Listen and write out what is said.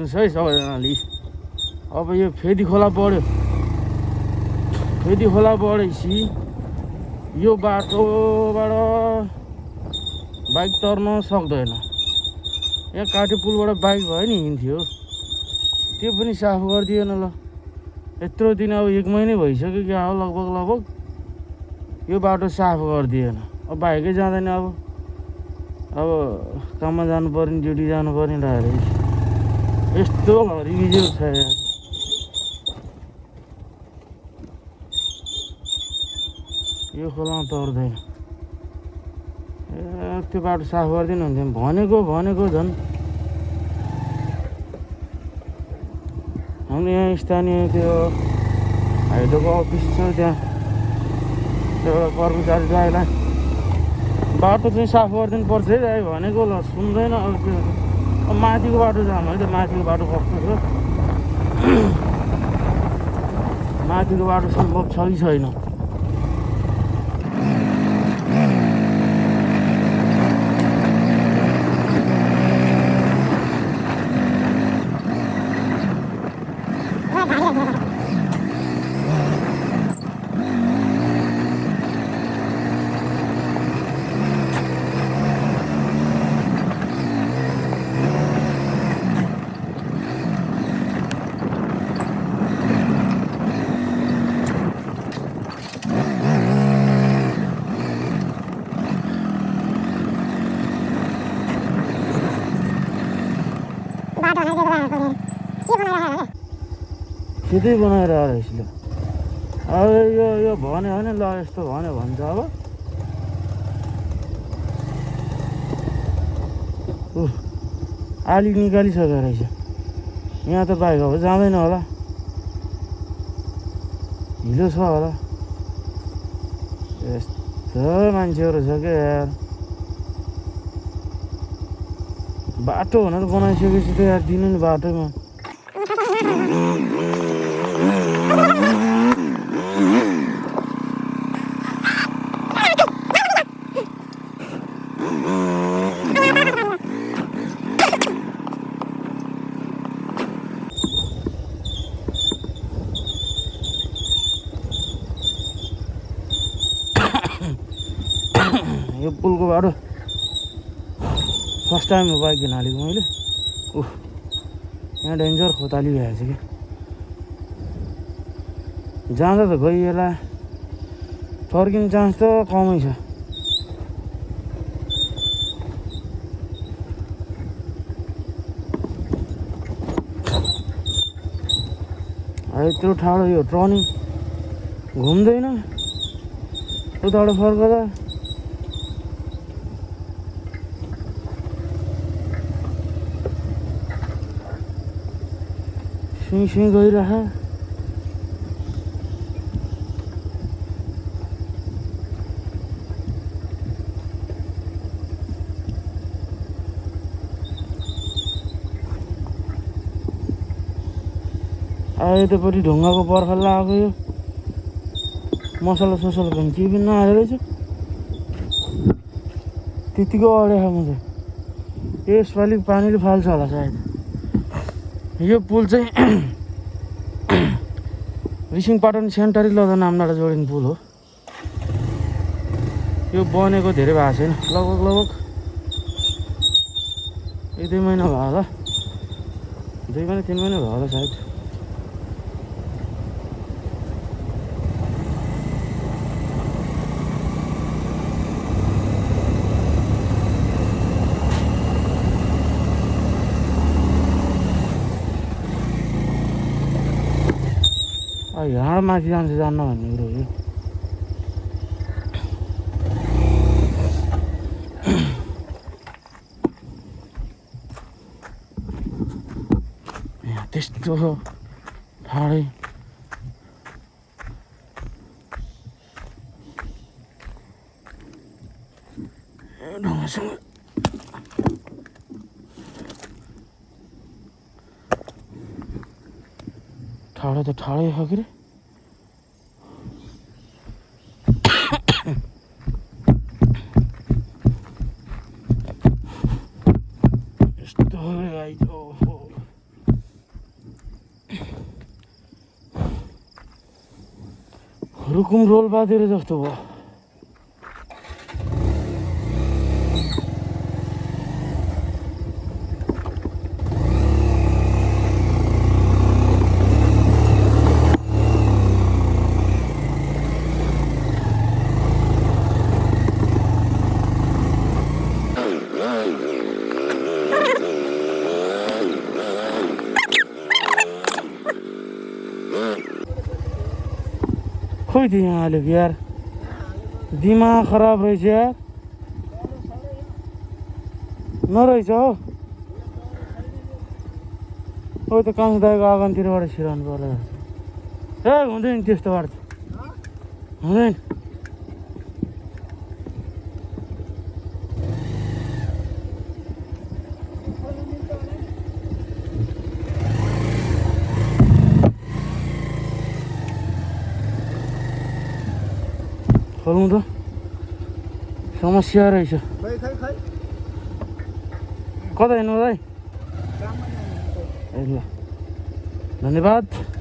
हेर्नुहोस् है सबैजनाले। अब यो फेदी खोला बढ्यो, फेदी खोला बढेपछि यो बाटोबाट बाइक तर्न सक्दैन। यहाँ काटे पुलबाट बाइक भयो नि हिँड्थ्यो, त्यो पनि साफ गरिदिएन। ल यत्रो दिन अब 1 महिना भइसक्यो क्या हो लगभग यो बाटो साफ गरिदिएन। अब बाइकै जाँदैन। अब काममा जानु पर्ने, ड्युटी जानु पर्ने रहेछ। यस्तो हरिबिजो छ यार। यो खोलामा तर्दैन। त्यो बाटो साफ गरिदिनु हुन्थ्यो। भनेको झन् हाम्रो यहाँ स्थानीय त्यो हाइड्रोको अफिस छ, त्यहाँ एउटा कर्मचारी दाइलाई बाटो चाहिँ साफ गरिदिनु पर्छ है दाइ भनेको। ल सुन्दैन। अब त्यो अब माथिको बाटो जाऊँ है त। माथिको बाटो कस्तो छ, माथिको बाटो सम्भव छ कि छैन। सिधै बनाएर रहेछ। ल अब यो भन्यो भने ल यस्तो भन्यो भन्छ। अब आली निकालिसकेको रहेछ। यहाँ त बाइक अब जाँदैन होला, हिलो छ होला। यस्तो मान्छेहरू छ क्या यार। बाटो भनेर बनाइसकेपछि त यार दिनु नि बाटोमा। यो पुलको बाटो फर्स्ट टाइम हो बाइक किन हालेको मैले। यहाँ डेन्जर खोताली भएछ कि। जाँदा त गइएला, फर्किने चान्स त कमै छ। यत्रो ठाडो यो टर्निङ घुम्दैन उताबाट फर्कदा। सुई गइरह। यतापट्टि ढुङ्गाको पर्खल लगाएको यो मसला ससला पनि केही पनि नहालेको रहेछ। त्यतिको अडेख म चाहिँ। यसपालि पानीले फाल्छ होला सायद। यो पुल चाहिँ रिसिङपाटन सेन्टरी लदा नामडाँडा जोडिने पुल हो। यो बनेको धेरै भएको छैन, लगभग 1-2 महिना भयो होला। 2 महिना 3 महिना भयो होला सायद। यहाँ माथि जान्छ जान्न भन्ने कुरो हो। यहाँ त्यस्तो ठाडै ढुङ्गासँग ठाडो त ठाडै हो कि रे। यस्तो रुकुम रोल बाँधेर जस्तो भयो। खोइ त यहाँ हालेको यार, दिमाग खराब रहेछ यार। नरहेछ हो, त काङ्स दाइको आँगनतिरबाट छिराउनु पर्ला। ए हुँदैन त्यस्तो बाटो, हुँदैन। खोल्नु त, समस्या रहेछ। कता हिँड्नु भाइ? ए ल, धन्यवाद।